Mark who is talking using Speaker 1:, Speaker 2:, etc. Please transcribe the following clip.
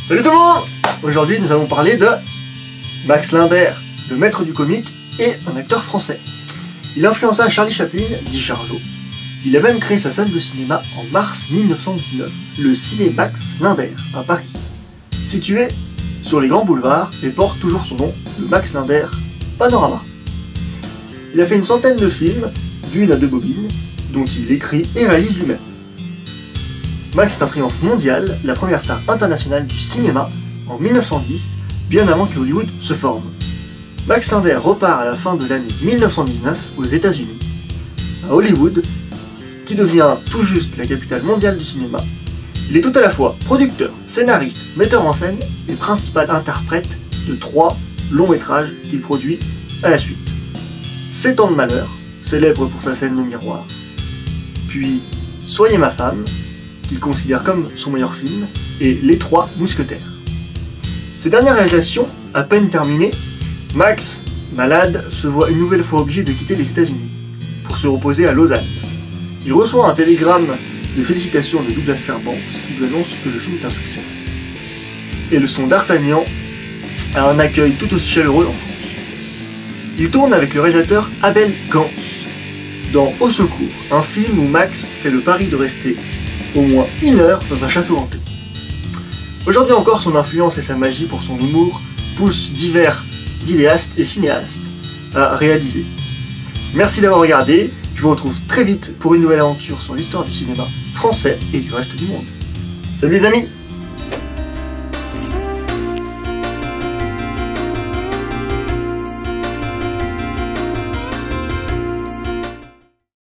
Speaker 1: Salut tout le monde! Aujourd'hui nous allons parler de Max Linder, le maître du comique et un acteur français. Il influença Charlie Chaplin, dit Charlot. Il a même créé sa salle de cinéma en mars 1919, le Ciné-Max Linder, à Paris. Situé sur les grands boulevards et porte toujours son nom, le Max Linder Panorama. Il a fait une centaine de films, d'1 à 2 bobines, dont il écrit et réalise lui-même. Max est un triomphe mondial, la première star internationale du cinéma en 1910, bien avant que Hollywood se forme. Max Linder repart à la fin de l'année 1919 aux États-Unis, à Hollywood, qui devient tout juste la capitale mondiale du cinéma. Il est tout à la fois producteur, scénariste, metteur en scène et principal interprète de 3 longs métrages qu'il produit à la suite. 7 ans de malheur, célèbre pour sa scène de miroir, puis Soyez ma femme, qu'il considère comme son meilleur film, et Les Trois Mousquetaires. Ces dernières réalisations, à peine terminées, Max, malade, se voit une nouvelle fois obligé de quitter les États-Unis pour se reposer à Lausanne. Il reçoit un télégramme de félicitations de Douglas Fairbanks qui lui annonce que le film est un succès. Et le son d'Artagnan a un accueil tout aussi chaleureux en France. Il tourne avec le réalisateur Abel Gance dans Au secours, un film où Max fait le pari de rester au moins 1 heure dans un château hanté. Aujourd'hui encore, son influence et sa magie pour son humour poussent divers vidéastes et cinéastes à réaliser. Merci d'avoir regardé, je vous retrouve très vite pour une nouvelle aventure sur l'histoire du cinéma français et du reste du monde. Salut les amis!